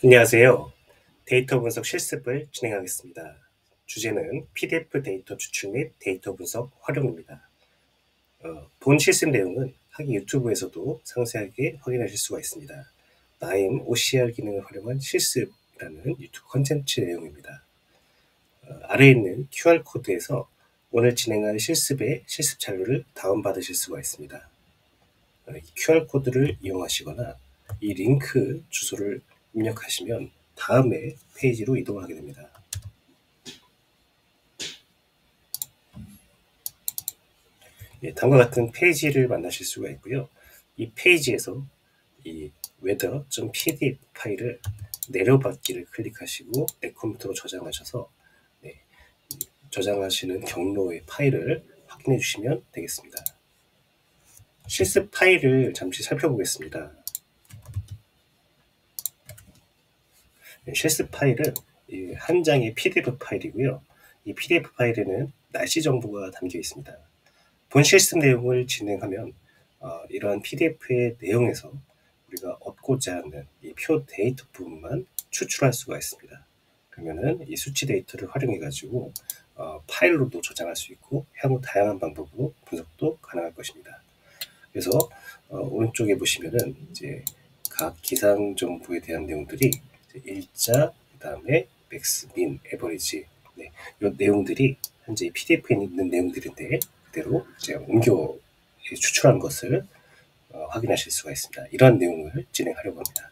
안녕하세요. 데이터 분석 실습을 진행하겠습니다. 주제는 PDF 데이터 추출 및 데이터 분석 활용입니다. 본 실습 내용은 하기 유튜브에서도 상세하게 확인하실 수가 있습니다. 나임 OCR 기능을 활용한 실습이라는 유튜브 컨텐츠 내용입니다. 아래에 있는 QR코드에서 오늘 진행할 실습의 실습 자료를 다운받으실 수가 있습니다. 이 QR코드를 이용하시거나 이 링크 주소를 입력하시면 다음에 페이지로 이동하게 됩니다. 다음과 같은 페이지를 만나실 수가 있고요. 이 페이지에서 이 weather.pdf 파일을 내려받기를 클릭하시고 내 컴퓨터로 저장하셔서 저장하시는 경로의 파일을 확인해 주시면 되겠습니다. 실습 파일을 잠시 살펴보겠습니다. 실습 파일은 한 장의 PDF 파일이고요. 이 PDF 파일에는 날씨 정보가 담겨 있습니다. 본 실습 내용을 진행하면 이러한 PDF의 내용에서 우리가 얻고자 하는 이 표 데이터 부분만 추출할 수가 있습니다. 그러면은 이 수치 데이터를 활용해 가지고 파일로도 저장할 수 있고 향후 다양한 방법으로 분석도 가능할 것입니다. 그래서 오른쪽에 보시면은 이제 각 기상 정보에 대한 내용들이 일자, 그 다음에 맥스, 민, 에버리지, 이 내용들이 현재 PDF에 있는 내용들인데 그대로 이제 옮겨 추출한 것을 확인하실 수가 있습니다. 이러한 내용을 진행하려고 합니다.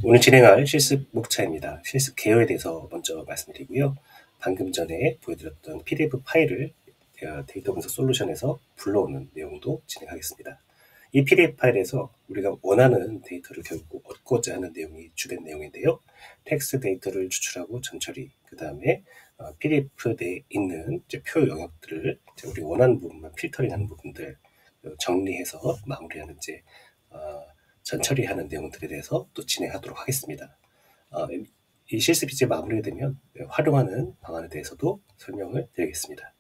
오늘 진행할 실습 목차입니다. 실습 개요에 대해서 먼저 말씀드리고요. 방금 전에 보여드렸던 PDF 파일을 데이터 분석 솔루션에서 불러오는 내용도 진행하겠습니다. 이 PDF 파일에서 우리가 원하는 데이터를 결국 얻고자 하는 내용이 주된 내용인데요. 텍스트 데이터를 추출하고 전처리, 그 다음에 PDF 내에 있는 표 영역들을 우리 원하는 부분만 필터링하는 부분들 정리해서 마무리하는 전처리하는 내용들에 대해서 또 진행하도록 하겠습니다. 이 실습이 이제 마무리되면 활용하는 방안에 대해서도 설명을 드리겠습니다.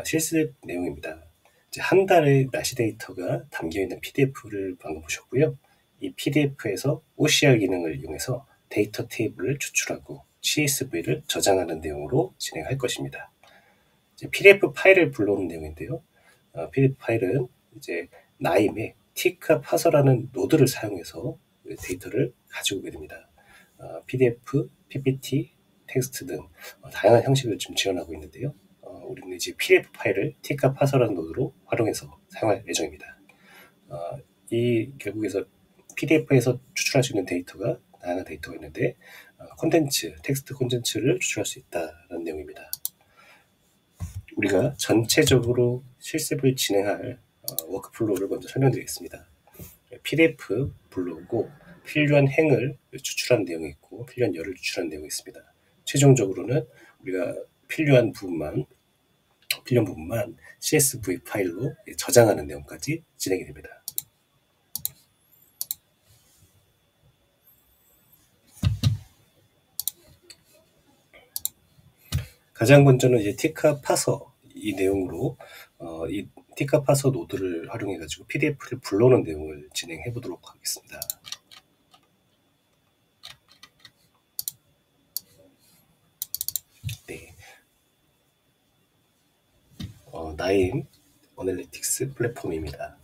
실습 내용입니다. 한 달의 날씨 데이터가 담겨있는 PDF를 방금 보셨고요. 이 PDF에서 OCR 기능을 이용해서 데이터 테이블을 추출하고 CSV를 저장하는 내용으로 진행할 것입니다. PDF 파일을 불러오는 내용인데요. PDF 파일은 이제 나임의 티카 파서라는 노드를 사용해서 데이터를 가지고 오게 됩니다. PDF, PPT, 텍스트 등 다양한 형식을 좀 지원하고 있는데요. 우리는 이제 PDF 파일을 티카 파서라는 노드로 활용해서 사용할 예정입니다. 이 결국에서 PDF에서 추출할 수 있는 데이터가 다양한 데이터가 있는데 콘텐츠, 텍스트 콘텐츠를 추출할 수 있다는 내용입니다. 우리가 전체적으로 실습을 진행할 워크플로우를 먼저 설명드리겠습니다. PDF 불러오고 필요한 행을 추출한 내용이 있고 필요한 열을 추출한 내용이 있습니다. 최종적으로는 우리가 필요한 부분만 CSV 파일로 저장하는 내용까지 진행이 됩니다. 가장 먼저는 이제 티카 파서 이 내용으로 이 티카 파서 노드를 활용해 가지고 PDF를 불러오는 내용을 진행해 보도록 하겠습니다. 네. 나임 어널리틱스 플랫폼입니다.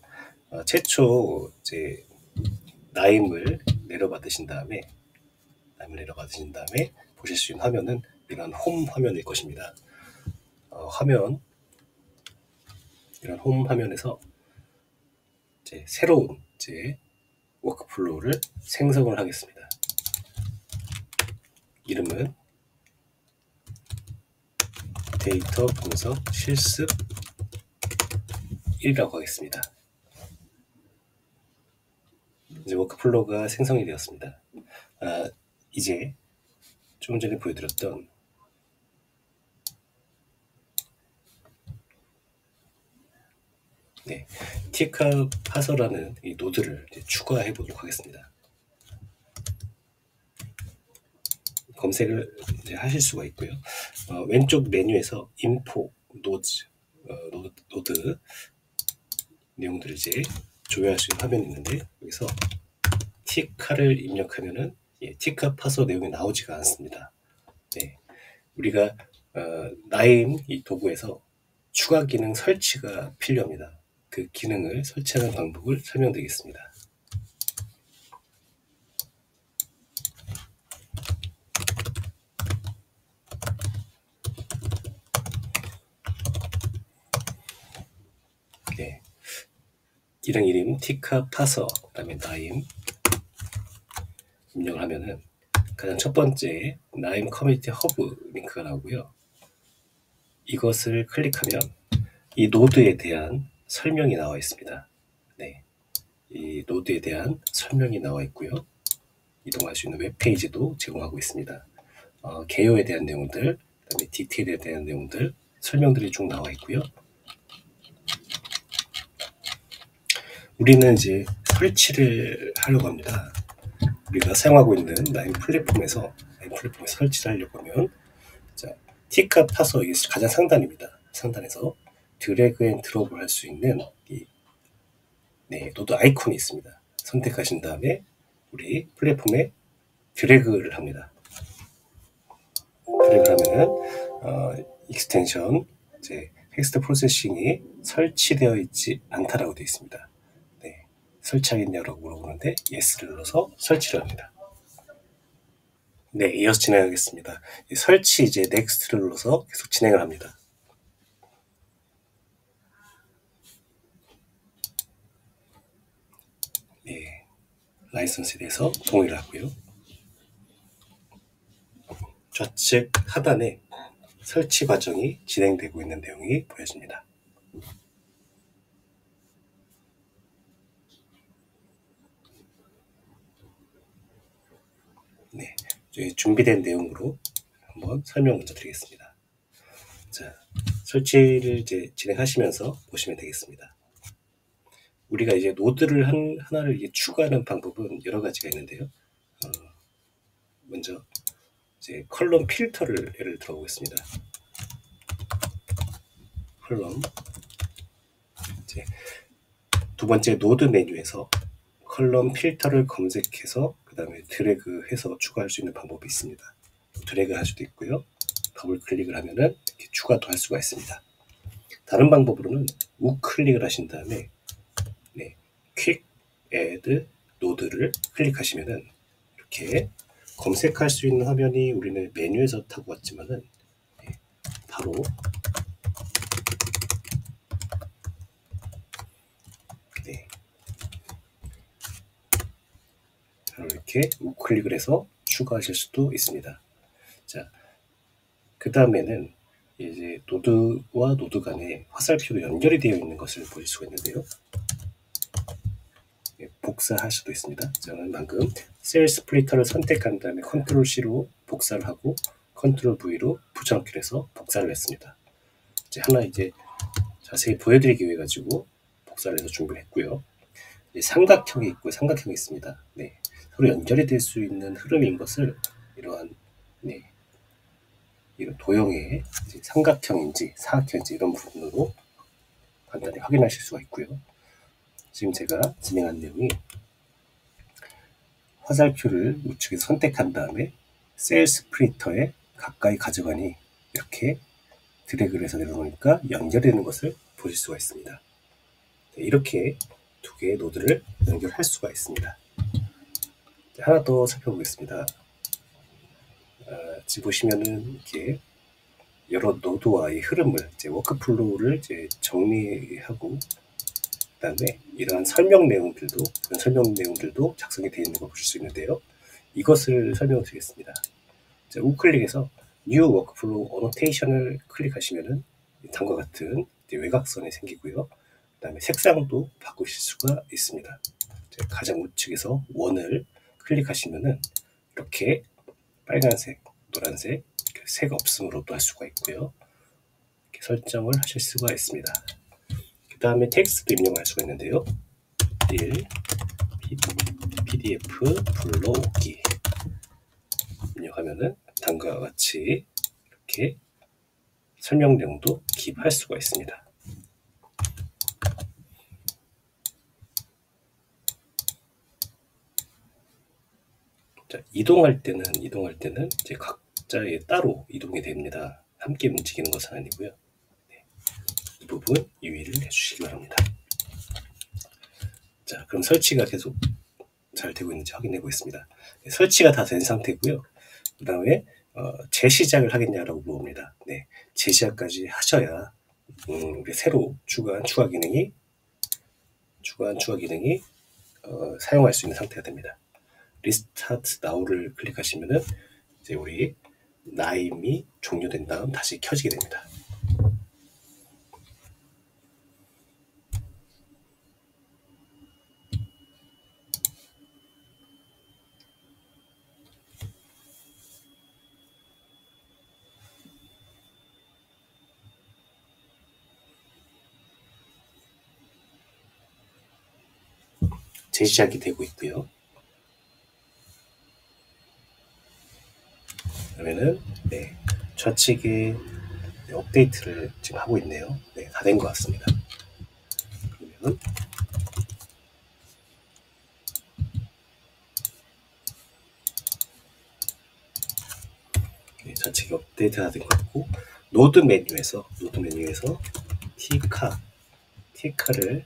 최초 이제 나임을 내려받으신 다음에 보실 수 있는 화면은 이런 홈 화면일 것입니다. 이런 홈 화면에서 새로운 워크플로우를 생성을 하겠습니다. 이름은 데이터 분석 실습 1이라고 하겠습니다. 이제 워크플로우가 생성이 되었습니다. 이제 조금 전에 보여드렸던 티카 파서라는 이 노드를 추가해 보도록 하겠습니다. 검색을 하실 수가 있고요. 왼쪽 메뉴에서 인포 노드 내용들을 조회할 수 있는 화면이 있는데 여기서 티카를 입력하면은 티카 파서 내용이 나오지가 않습니다. 네, 우리가 나임 이 도구에서 추가 기능 설치가 필요합니다. 그 기능을 설치하는 방법을 설명드리겠습니다. 네, 기능 이름 티카 파서 그다음에 나임 입력을 하면은 가장 첫 번째 나임 커뮤니티 허브 링크가 나오고요. 이것을 클릭하면 이 노드에 대한 설명이 나와 있습니다. 네, 이 노드에 대한 설명이 나와 있고요. 이동할 수 있는 웹페이지도 제공하고 있습니다. 개요에 대한 내용들, 그다음에 디테일에 대한 내용들, 설명들이 쭉 나와 있고요. 우리는 이제 설치를 하려고 합니다. 우리가 사용하고 있는 나임 플랫폼에서 설치를 하려고 하면 자, 티카 파서 이게 가장 상단입니다. 상단에서 드래그 앤 드롭을 할 수 있는 이 노드 아이콘이 있습니다. 선택하신 다음에 우리 플랫폼에 드래그를 합니다. 드래그를 하면은 익스텐션 이제 텍스트 프로세싱이 설치되어 있지 않다라고 되어 있습니다. 네, 설치하겠냐고 물어보는데 yes를 눌러서 설치를 합니다. 네, 이어서 진행하겠습니다. 설치 이제 next를 눌러서 계속 진행을 합니다. 네, 라이선스에 대해서 동의를 하고요. 좌측 하단에 설치 과정이 진행되고 있는 내용이 보여집니다. 네, 준비된 내용으로 한번 설명 먼저 드리겠습니다. 자, 설치를 이제 진행하시면서 보시면 되겠습니다. 우리가 이제 노드를 하나를 이제 추가하는 방법은 여러 가지가 있는데요. 먼저 이제 컬럼 필터를 예를 들어 보겠습니다. 컬럼 이제 두 번째 노드 메뉴에서 컬럼 필터를 검색해서 그 다음에 드래그해서 추가할 수 있는 방법이 있습니다. 드래그 할 수도 있고요. 더블 클릭을 하면은 이렇게 추가도 할 수가 있습니다. 다른 방법으로는 우클릭을 하신 다음에 퀵 애드 노드를 클릭하시면은 이렇게 검색할 수 있는 화면이 우리는 메뉴에서 타고 왔지만은 바로 이렇게 우클릭을 해서 추가하실 수도 있습니다. 자, 그 다음에는 이제 노드와 노드 간에 화살표로 연결이 되어 있는 것을 보실 수가 있는데요. 복사할 수도 있습니다. 저는 방금 셀 스플리터를 선택한 다음에 컨트롤 C로 복사를 하고 컨트롤 V로 붙여넣기를 해서 복사를 했습니다. 이제 하나 이제 자세히 보여드리기 위해 가지고 복사를 해서 준비를 했고요. 삼각형이 있고 삼각형이 있습니다. 네, 서로 연결이 될 수 있는 흐름인 것을 이러한 이런 도형의 삼각형인지 사각형인지 이런 부분으로 간단히 확인하실 수가 있고요. 지금 제가 진행한 내용이 화살표를 우측에 선택한 다음에 셀 스플리터에 가까이 가져가니 이렇게 드래그를 해서 내려놓으니까 연결되는 것을 보실 수가 있습니다. 네, 이렇게 두 개의 노드를 연결할 수가 있습니다. 하나 더 살펴보겠습니다. 지금 보시면은 이렇게 여러 노드와의 흐름을 워크플로우를 정리하고 그다음에 이러한 설명 내용들도 작성이 되어 있는 걸 보실 수 있는데요. 이것을 설명을 드리겠습니다. 우클릭해서 New Workflow Annotation을 클릭하시면은 다음과 같은 외곽선이 생기고요. 그다음에 색상도 바꾸실 수가 있습니다. 가장 우측에서 원을 클릭하시면은 이렇게 빨간색, 노란색, 색 없음으로도 할 수가 있고요. 이렇게 설정을 하실 수가 있습니다. 그 다음에 텍스트도 입력할 수가 있는데요. 1. PDF 불러오기 입력하면은 다음과 같이 이렇게 설명 내용도 기입할 수가 있습니다. 자, 이동할 때는 이제 각자의 따로 이동이 됩니다. 함께 움직이는 것은 아니고요. 네, 이 부분 유의를 해주시기 바랍니다. 자, 그럼 설치가 계속 잘 되고 있는지 확인해 보겠습니다. 네, 설치가 다 된 상태고요. 그 다음에 재시작을 하겠냐라고 물어봅니다. 네, 재시작까지 하셔야 새로 추가한 추가 기능이 사용할 수 있는 상태가 됩니다. 리스타트 나우를 클릭하시면은 이제 우리 나임이 종료된 다음 다시 켜지게 됩니다. 재시작이 되고 있고요. 그러면은 네, 좌측에 업데이트를 지금 하고 있네요. 네, 다 된 것 같습니다. 그러면 네, 좌측에 업데이트가 된 것 같고 노드 메뉴에서 티카를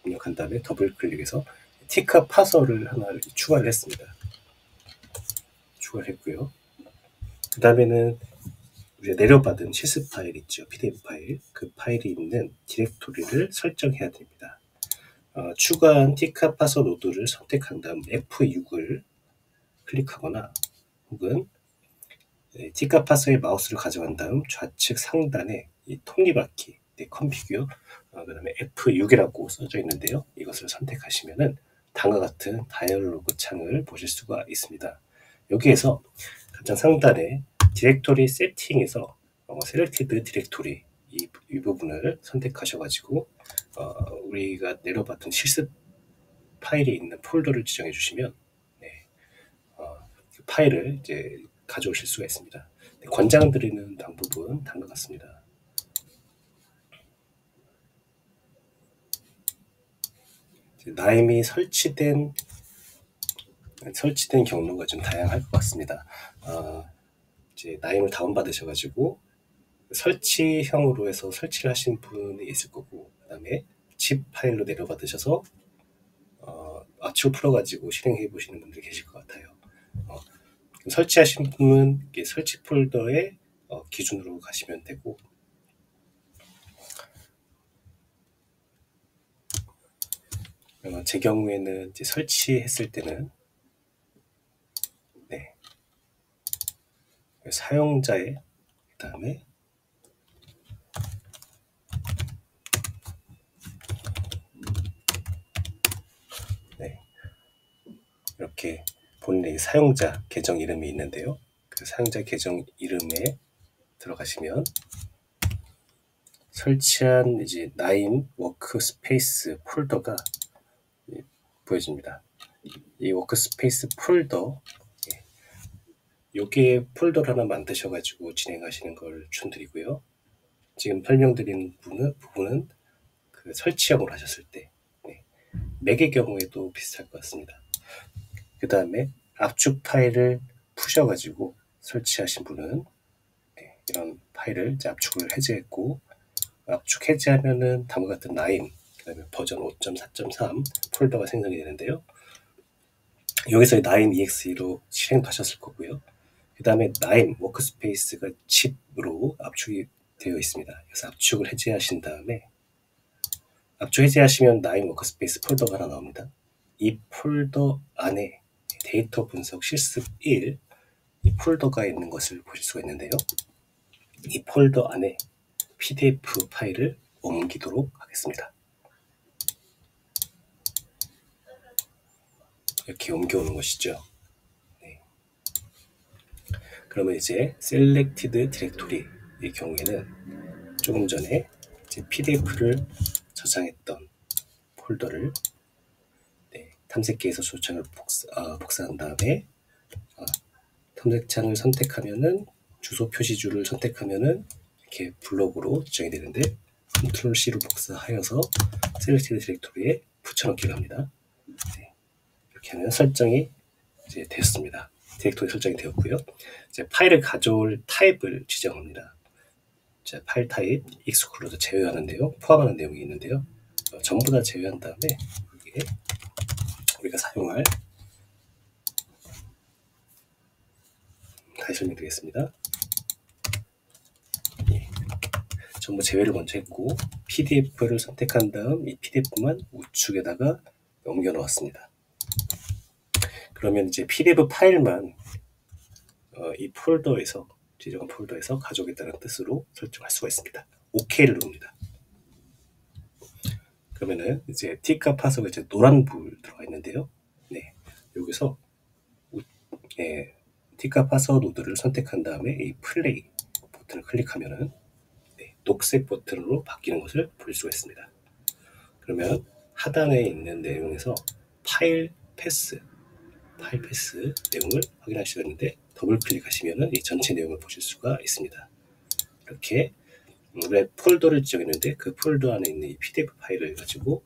입력한 다음에 더블 클릭해서 티카 파서를 하나 추가를 했습니다. 추가를 했고요. 그 다음에는 우리가 내려받은 실습 파일 있죠. PDF 파일. 그 파일이 있는 디렉토리를 설정해야 됩니다. 추가한 티카 파서 노드를 선택한 다음 F6을 클릭하거나 혹은 티카 파서의 마우스를 가져간 다음 좌측 상단에 이 톱니바퀴 컴피규어 그 다음에 F6이라고 써져 있는데요. 이것을 선택하시면은 다음과 같은 다이얼로그 창을 보실 수가 있습니다. 여기에서 가장 상단에 디렉토리 세팅에서 셀렉티드 디렉토리 이 부분을 선택하셔가지고 우리가 내려받은 실습 파일이 있는 폴더를 지정해 주시면 네, 그 파일을 이제 가져오실 수가 있습니다. 네, 권장드리는 방법은 다음과 같습니다. 나임이 설치된 경로가 좀 다양할 것 같습니다. 이제 나임을 다운받으셔가지고 설치형으로 해서 설치를 하신 분이 있을 거고, 그 다음에 zip 파일로 내려받으셔서 압축을 풀어가지고 실행해 보시는 분들이 계실 것 같아요. 설치하신 분은 설치 폴더의 기준으로 가시면 되고, 제 경우에는 이제 설치했을 때는 네, 사용자의 그 다음에 네, 이렇게 본인의 사용자 계정 이름이 있는데요. 그 사용자 계정 이름에 들어가시면 설치한 이제 나임 워크스페이스 폴더가 보여집니다. 이 워크스페이스 폴더 여기에 폴더를 하나 만드셔가지고 진행하시는 걸 추천드리고요. 지금 설명드린 부분은 그 설치형으로 하셨을 때 맥의 경우에도 비슷할 것 같습니다. 그 다음에 압축 파일을 푸셔가지고 설치하신 분은 이런 파일을 이제 압축을 해제했고, 압축 해제하면은 다음과 같은 나임, 그 다음에 버전 5.4.3 폴더가 생성이 되는데요. 여기서 나임 EXE로 실행도 하셨을 거고요. 그 다음에 나임 워크스페이스가 칩으로 압축이 되어 있습니다. 그래서 압축을 해제하신 다음에 압축 해제하시면 나임 워크스페이스 폴더가 하나 나옵니다. 이 폴더 안에 데이터 분석 실습 1 이 폴더가 있는 것을 보실 수가 있는데요. 이 폴더 안에 PDF 파일을 옮기도록 하겠습니다. 이렇게 옮겨오는 것이죠. 네. 그러면 이제 Selected Directory의 경우에는 조금 전에 이제 PDF를 저장했던 폴더를 탐색기에서 조창을 복사한 다음에 탐색창을 선택하면은 주소 표시줄을 선택하면은 이렇게 블록으로 지정이 되는데 컨트롤 C로 복사하여서 셀렉티드 디렉토리에 붙여넣기를 합니다. 네. 이렇게 하면 설정이 이제 됐습니다. 디렉토리 설정이 되었고요. 이제 파일을 가져올 타입을 지정합니다. 자, 파일 타입 exclude 제외하는데요. 포함하는 내용이 있는데요. 전부 다 제외한 다음에 이게 우리가 사용할, 다시 설명드리겠습니다. 예, 전부 제외를 먼저 했고 PDF를 선택한 다음 이 PDF만 우측에다가 옮겨 놓았습니다. 그러면 이제 PDF 파일만 이 폴더에서, 지정한 폴더에서 가져오겠다는 뜻으로 설정할 수가 있습니다. OK를 누릅니다. 그러면은 이제 T값 파서가 이제 노란 불 들어가 있는데요. 네, 여기서 T값 파서 노드를 선택한 다음에 이 플레이 버튼을 클릭하면은 녹색 버튼으로 바뀌는 것을 볼 수가 있습니다. 그러면 하단에 있는 내용에서 파일 패스 내용을 확인할 수가 있는데 더블 클릭하시면은 이 전체 내용을 보실 수가 있습니다. 이렇게 원래 폴더를 지정했는데 그 폴더 안에 있는 이 PDF 파일을 가지고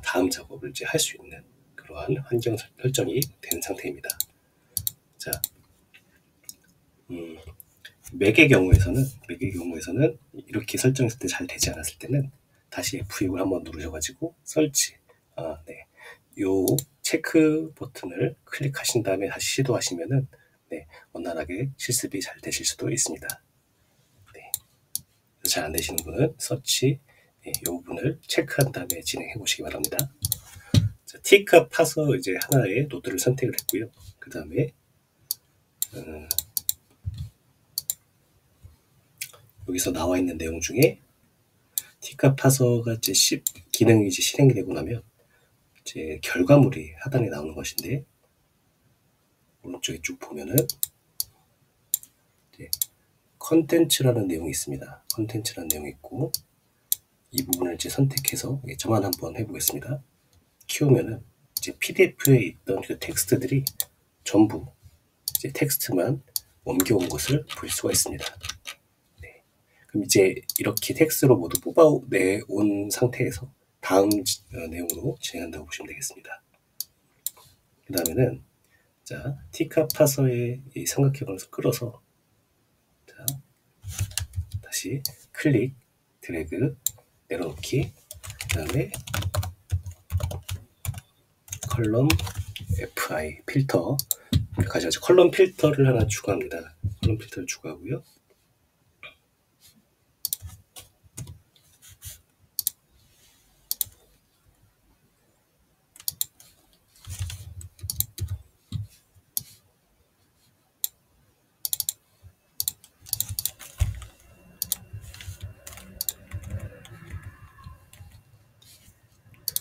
다음 작업을 이제 할 수 있는 그러한 환경 설정이 된 상태입니다. 자, 맥의 경우에서는 이렇게 설정했을 때 잘 되지 않았을 때는 다시 F6을 한번 누르셔가지고 설치, 요 체크 버튼을 클릭하신 다음에 다시 시도하시면은 원활하게 실습이 잘 되실 수도 있습니다. 잘 안 되시는 분은 서치 이 부분을 체크한 다음에 진행해 보시기 바랍니다. 자, T값 파서 이제 하나의 노드를 선택을 했고요. 그 다음에 여기서 나와 있는 내용 중에 T값 파서가 이제 기능이 이제 실행이 되고 나면 이제 결과물이 하단에 나오는 것인데 오른쪽에 쭉 보면은 컨텐츠라는 내용이 있습니다. 컨텐츠라는 내용이 있고 이 부분을 이제 선택해서 저만 한번 해보겠습니다. 키우면은 이제 PDF에 있던 그 텍스트들이 전부 이제 텍스트만 옮겨온 것을 볼 수가 있습니다. 그럼 이제 이렇게 텍스트로 모두 뽑아내온 상태에서 다음 내용으로 진행한다고 보시면 되겠습니다. 그 다음에는 자, T값 파서의 이 삼각형을 끌어서 자, 다시 클릭, 드래그, 내려놓기, 그 다음에 컬럼 FI 필터 가져가지고 컬럼 필터를 하나 추가합니다. 컬럼 필터를 추가하고요.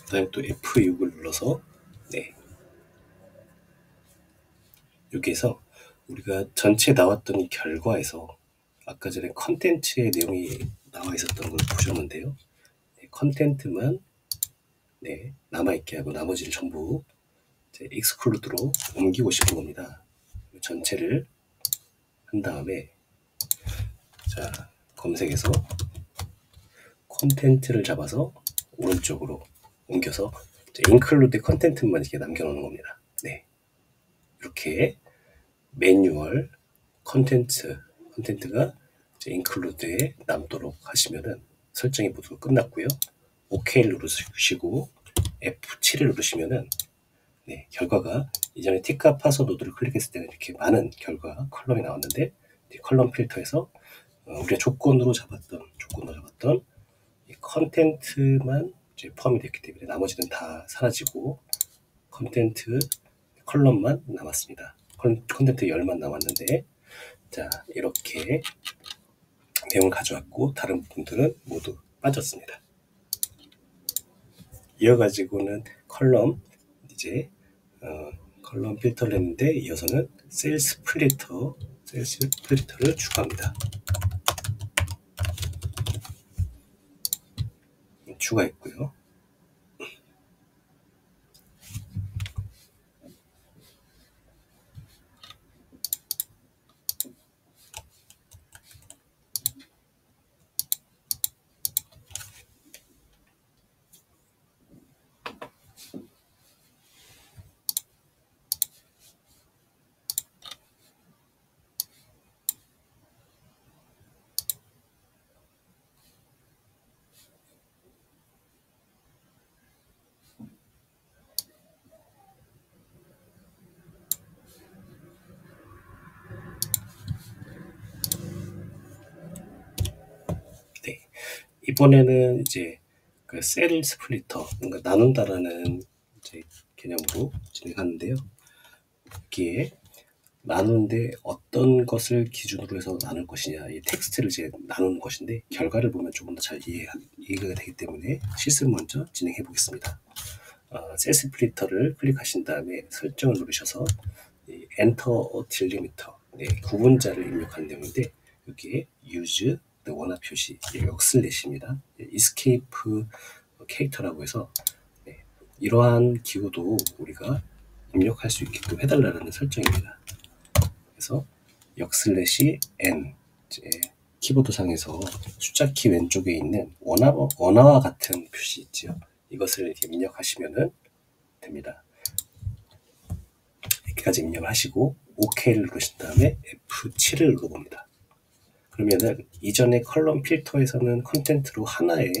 그 다음에 또 F6을 눌러서 여기에서 우리가 전체 나왔던 이 결과에서 아까 전에 컨텐츠의 내용이 나와 있었던 걸 보셨는데요. 컨텐트만 남아있게 하고 나머지를 전부 익스클루드로 옮기고 싶은 겁니다. 전체를 한 다음에 자, 검색해서 컨텐트를 잡아서 오른쪽으로 옮겨서 인클루드 컨텐트만 이렇게 남겨놓는 겁니다. 이렇게 매뉴얼 컨텐트가 인클루드에 남도록 하시면은 설정이 모두 끝났고요. OK를 누르시고 F7을 누르시면은 결과가 이전에 T값 파서 노드를 클릭했을 때는 이렇게 많은 결과 컬럼이 나왔는데 컬럼 필터에서 우리가 조건으로 잡았던 이 컨텐트만 이제 포함이 됐기 때문에 나머지는 다 사라지고 컨텐트 컬럼만 남았습니다. 컨텐트 열만 남았는데 자, 이렇게 내용을 가져왔고 다른 부분들은 모두 빠졌습니다. 이어가지고는 컬럼 컬럼 필터를 했는데 이어서는 셀 스플리터를 추가합니다. 추가했고요. 이번에는 이제 그 셀 스플리터, 그러니까 나눈다라는 이제 개념으로 진행하는데요. 여기에 나누는데 어떤 것을 기준으로 해서 나눌 것이냐, 이 텍스트를 이제 나누는 것인데 결과를 보면 조금 더 잘 이해가 되기 때문에 실습 먼저 진행해 보겠습니다. 셀 스플리터를 클릭하신 다음에 설정을 누르셔서 엔터 딜리미터, 구분자를 입력하는 내용인데 여기에 use 원화 표시, 역슬래시입니다. escape 캐릭터라고 해서 이러한 기호도 우리가 입력할 수 있게끔 해달라는 설정입니다. 그래서 역슬래시 n, 키보드상에서 숫자키 왼쪽에 있는 원화와 같은 표시 있죠. 이것을 이렇게 입력하시면 됩니다. 이렇게까지 입력을 하시고 OK를 누르신 다음에 F7을 눌러봅니다. 그러면은 이전에 컬럼 필터에서는 컨텐트로 하나의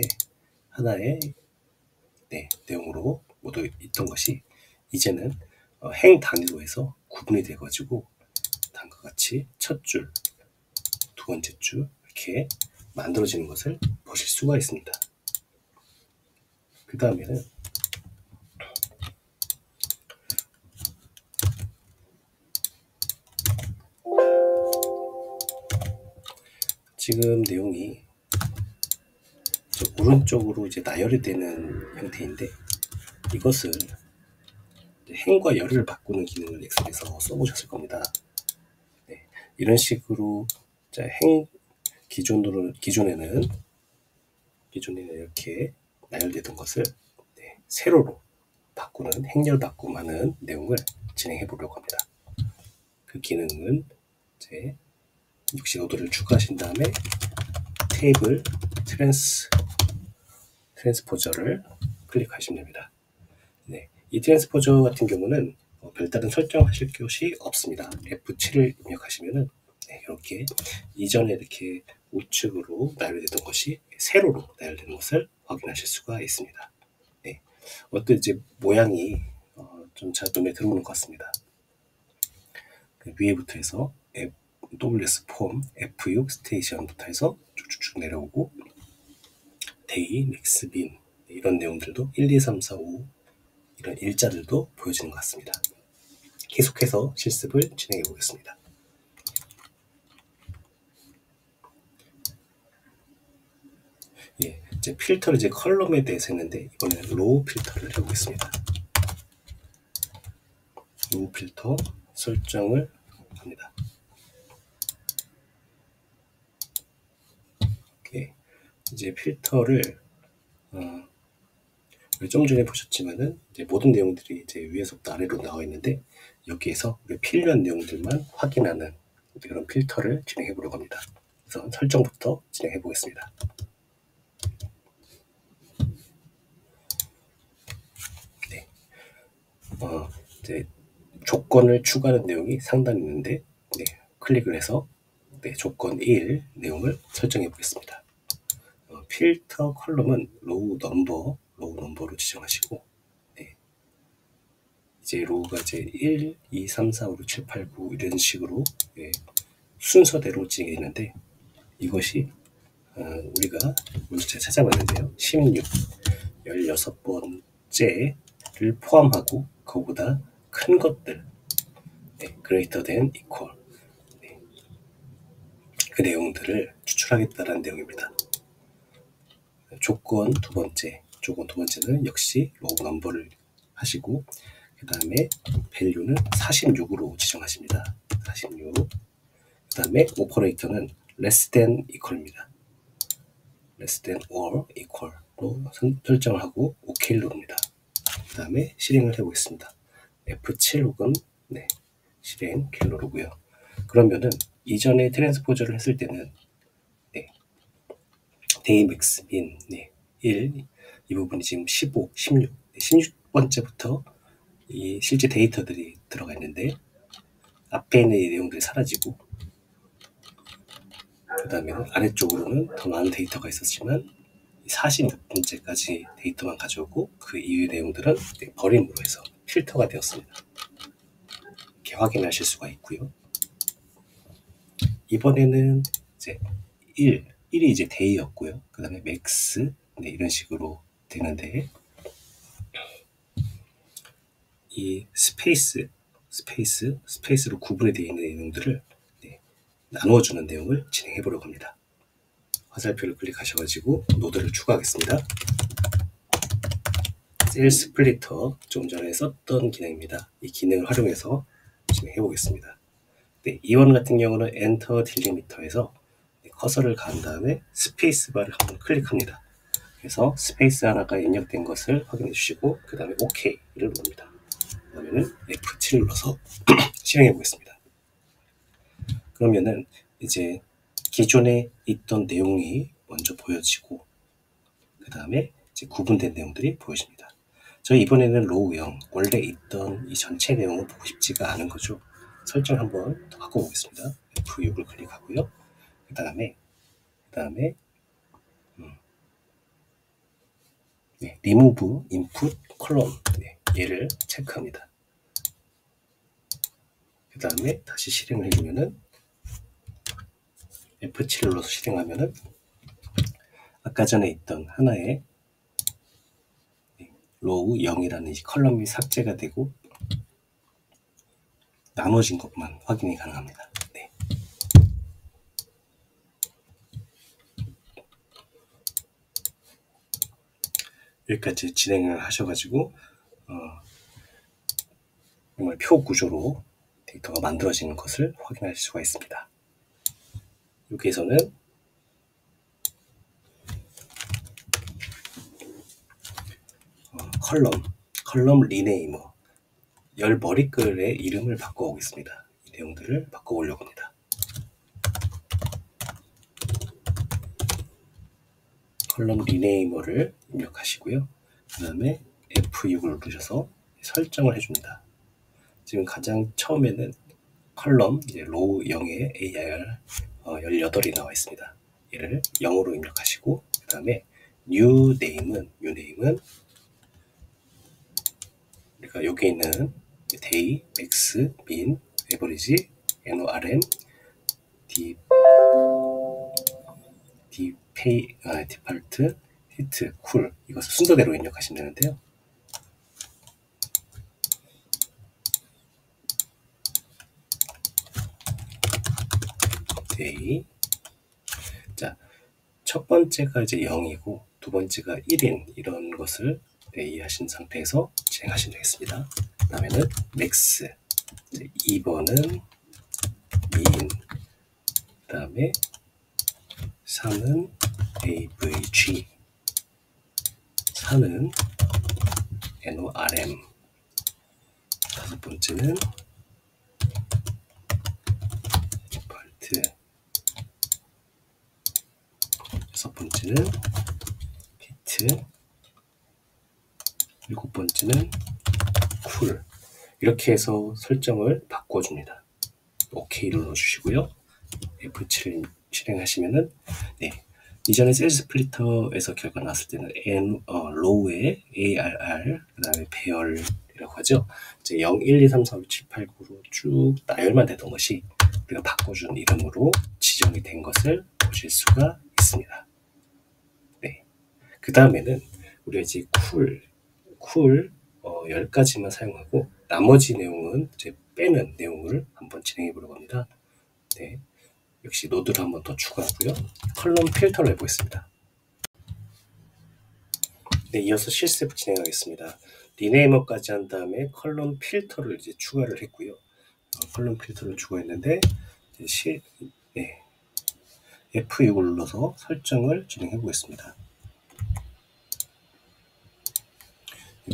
내용으로 모두 있던 것이 이제는 행 단위로 해서 구분이 돼가지고 다음과 같이 첫 줄, 두 번째 줄 이렇게 만들어지는 것을 보실 수가 있습니다. 그 다음에는 지금 내용이 오른쪽으로 이제 나열이 되는 형태인데 이것을 행과 열을 바꾸는 기능을 엑셀에서 써보셨을 겁니다. 이런 식으로 행 기존에는 이렇게 나열되던 것을 세로로 바꾸는 행렬 바꿈하는 내용을 진행해 보려고 합니다. 그 기능은 이제 65도를 추가하신 다음에 테이블 트랜스포저를 클릭하시면 됩니다. 이 트랜스포저 같은 경우는 별다른 설정하실 것이 없습니다. F7을 입력하시면은 이렇게 이전에 이렇게 우측으로 나열되던 것이 세로로 나열되는 것을 확인하실 수가 있습니다. 어떤 이제 모양이 좀 잘 눈에 들어오는 것 같습니다. 위에부터 해서 WS 폼, F6 스테이션부터 해서 쭉쭉쭉 내려오고 데이, 맥스, 민 이런 내용들도 1, 2, 3, 4, 5 이런 일자들도 보여지는 것 같습니다. 계속해서 실습을 진행해 보겠습니다. 이제 필터를 이제 컬럼에 대해서 했는데 이번에는 로우 필터를 해보겠습니다. 로우 필터 설정을 합니다. 이제 필터를 좀 전에 보셨지만은 이제 모든 내용들이 이제 위에서부터 아래로 나와 있는데 여기에서 필요한 내용들만 확인하는 그런 필터를 진행해 보려고 합니다. 그래서 설정부터 진행해 보겠습니다. 이제 조건을 추가하는 내용이 상단에 있는데 클릭을 해서 조건 1 내용을 설정해 보겠습니다. 필터 컬럼은 로우 넘버로 지정하시고 이제 로우가 이제 1, 2, 3, 4, 5, 6, 7, 8, 9 이런 식으로 순서대로 진행했는데 이것이 우리가 먼저 제가 찾아봤는데요. 16, 16번째를 포함하고 그거보다 큰 것들 greater than equal 그 내용들을 추출하겠다는 내용입니다. 조건 두 번째는 역시 로우 넘버를 하시고 그 다음에 value는 46으로 지정하십니다. 46. 그 다음에 오퍼레이터는 less than equal입니다. less than or equal로 설정을 하고 OK를 누릅니다. 그 다음에 실행을 해보겠습니다. F7 혹은 실행 킬 누르고요. 그러면은 이전에 트랜스포저를 했을 때는 데이 맥스 민 1, 이 부분이 지금 15, 16, 16번째부터 이 실제 데이터들이 들어가 있는데 앞에 있는 이 내용들이 사라지고 그 다음에는 아래쪽으로는 더 많은 데이터가 있었지만 46번째까지 데이터만 가져오고 그 이후의 내용들은 버림으로 해서 필터가 되었습니다. 이렇게 확인하실 수가 있고요. 이번에는 이제 1이 이제 day였고요. 그 다음에 max, 네, 이런 식으로 되는데, 이 스페이스로 구분이 되어 있는 내용들을, 네, 나누어주는 내용을 진행해 보려고 합니다. 화살표를 클릭하셔가지고 노드를 추가하겠습니다. 셀 스플리터, 좀 전에 썼던 기능입니다. 이 기능을 활용해서 진행해 보겠습니다. 네, 이번 같은 경우는 엔터 딜리미터에서 커서를 가한 다음에 스페이스바를 한번 클릭합니다. 그래서 스페이스 하나가 입력된 것을 확인해 주시고 그 다음에 OK를 누릅니다. 그러면은 F7을 눌러서 실행해 보겠습니다. 그러면은 이제 기존에 있던 내용이 먼저 보여지고 그 다음에 이제 구분된 내용들이 보여집니다. 저희 이번에는 로우형, 원래 있던 이 전체 내용을 보고 싶지가 않은 거죠. 설정 한번 더 바꿔보겠습니다. F6을 클릭하고요. 그 다음에 네, remove input column, 네, 얘를 체크합니다. 그 다음에 다시 실행을 해주면은 F7을 눌러서 실행하면은 아까 전에 있던 하나의 로우 0이라는 이 컬럼이 삭제가 되고 나머진 것만 확인이 가능합니다. 네. 여기까지 진행을 하셔가지고 정말 표 구조로 데이터가 만들어지는 것을 확인할 수가 있습니다. 여기에서는 컬럼 리네이머, 열 머리글의 이름을 바꿔오겠습니다. 이 내용들을 바꿔보려고 합니다. 컬럼 리네이머를 입력하시고요. 그 다음에 F6을 누르셔서 설정을 해줍니다. 지금 가장 처음에는 컬럼 이제 로우 0에 AR 18이 나와 있습니다. 얘를 0으로 입력하시고 그 다음에 new name은 그러니까 여기 있는 day, max, min, average, NORM, default, hit, cool 이것을 순서대로 입력하시면 되는데요. day. 자, 첫 번째가 이제 0이고 두 번째가 1인 이런 것을 이해하신 상태에서 진행하시면 되겠습니다. 그 다음에는 max, 2번은 min, 그 다음에 3은 AVG, 4는 NORM, 다섯 번째는 디폴트, 여섯 번째는 히트, 일곱 번째는 쿨. 이렇게 해서 설정을 바꿔줍니다. OK를 눌러주시고요. F7 실행하시면은 네, 이전에 셀 스플리터에서 결과 나왔을 때는 로우에 ARR, 그 다음에 배열이라고 하죠. 이제 0, 1, 2, 3, 4, 5, 7, 8, 9로 쭉 나열만 되던 것이 우리가 바꿔준 이름으로 지정이 된 것을 보실 수가 있습니다. 네. 그 다음에는 우리가 이제 쿨 10가지만 사용하고 나머지 내용은 이제 빼는 내용을 한번 진행해 보려고 합니다. 네. 역시 노드를 한번 더 추가하고요. 컬럼 필터를 해보겠습니다. 네, 이어서 실습 진행하겠습니다. 리네이머까지 한 다음에 컬럼 필터를 이제 추가를 했고요. 컬럼 필터를 추가했는데 네, F6을 눌러서 설정을 진행해 보겠습니다.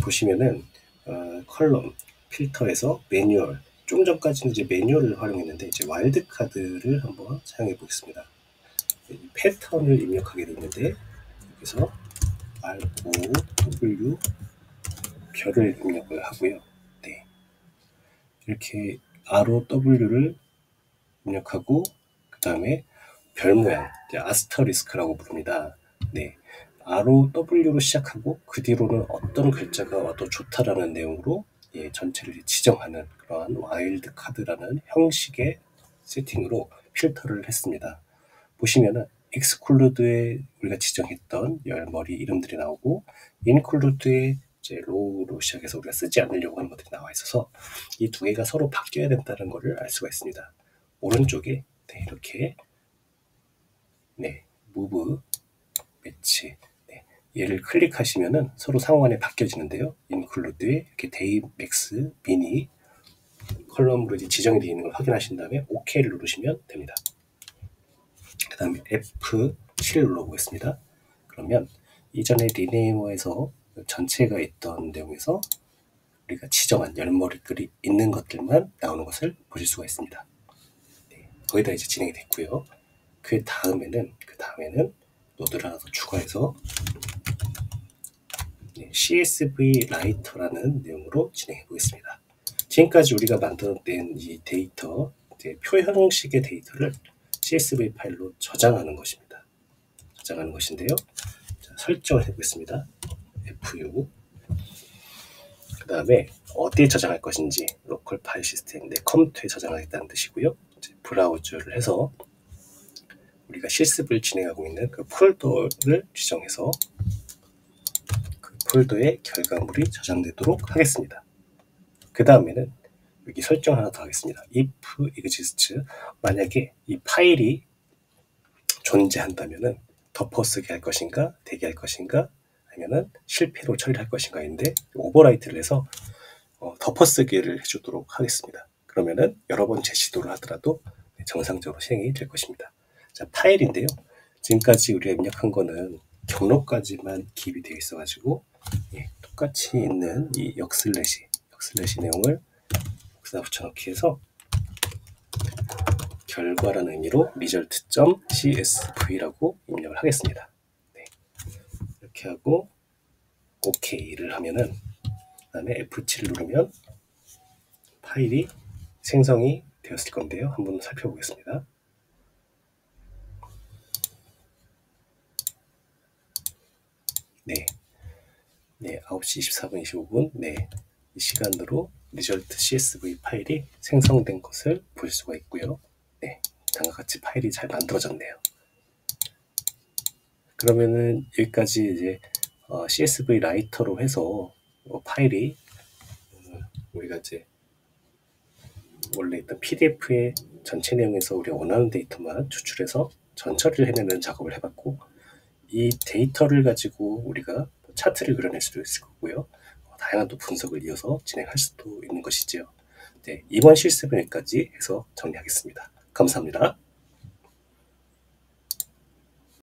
보시면은 컬럼 필터에서 매뉴얼, 좀 전까지는 이제 매뉴얼을 활용했는데 이제 와일드 카드를 한번 사용해 보겠습니다. 패턴을 입력하게 됐는데 여기서 ROW 별을 입력을 하고요. 네. 이렇게 ROW를 입력하고 그 다음에 별 모양, 아스터리스크라고 부릅니다. 네. ROW로 시작하고 그 뒤로는 어떤 글자가 와도 좋다라는 내용으로 전체를 지정하는 그러한 와일드 카드라는 형식의 세팅으로 필터를 했습니다. 보시면은 exclude에 우리가 지정했던 열머리 이름들이 나오고 include에 이제 row로 시작해서 우리가 쓰지 않으려고 하는 것들이 나와 있어서 이 두 개가 서로 바뀌어야 된다는 것을 알 수가 있습니다. 오른쪽에 이렇게 move, match 얘를 클릭하시면은 서로 상호간에 바뀌어지는데요. include에 이렇게 day, max, min이 컬럼으로 이제 지정이 되어 있는 걸 확인하신 다음에 OK를 누르시면 됩니다. 그 다음에 F7을 눌러보겠습니다. 그러면 이전에 리네이머에서 전체가 있던 내용에서 우리가 지정한 열머리글이 있는 것들만 나오는 것을 보실 수가 있습니다. 거의 다 이제 진행이 됐고요. 그 다음에는 노드를 하나 더 추가해서 CSV 라이터라는 내용으로 진행해 보겠습니다. 지금까지 우리가 만들어낸 이 데이터, 표 형식의 데이터를 CSV 파일로 저장하는 것입니다. 저장하는 것인데요. 자, 설정을 해보겠습니다. F6. 그 다음에 어디에 저장할 것인지 로컬 파일 시스템 내 컴퓨터에 저장하겠다는 뜻이고요. 브라우저를 해서 우리가 실습을 진행하고 있는 그 폴더를 지정해서 그 폴더에 결과물이 저장되도록 하겠습니다. 그 다음에는 여기 설정 하나 더 하겠습니다. if exists, 만약에 이 파일이 존재한다면은 덮어쓰기 할 것인가, 대기할 것인가, 아니면은 실패로 처리할 것인가인데 오버라이트를 해서 덮어쓰기를 해주도록 하겠습니다. 그러면은 여러 번 재시도를 하더라도 정상적으로 실행이 될 것입니다. 자, 파일인데요. 지금까지 우리가 입력한 거는 경로까지만 기입이 되어 있어가지고 똑같이 있는 이 역슬래시 내용을 여기다 붙여넣기 해서 결과라는 의미로 result.csv라고 입력을 하겠습니다. 이렇게 하고 OK를 하면은 그 다음에 F7을 누르면 파일이 생성이 되었을 건데요. 한번 살펴보겠습니다. 네, 9시 24분 25분 이 시간으로 result CSV 파일이 생성된 것을 볼 수가 있고요. 다음과 같이 파일이 잘 만들어졌네요. 그러면은 여기까지 이제 CSV 라이터로 해서 파일이 우리가 이제 원래 있던 PDF의 전체 내용에서 우리가 원하는 데이터만 추출해서 전처리를 해내는 작업을 해봤고, 이 데이터를 가지고 우리가 차트를 그려낼 수도 있을 거고요. 다양한 또 분석을 이어서 진행할 수도 있는 것이지요. 이번 실습은 여기까지 해서 정리하겠습니다. 감사합니다.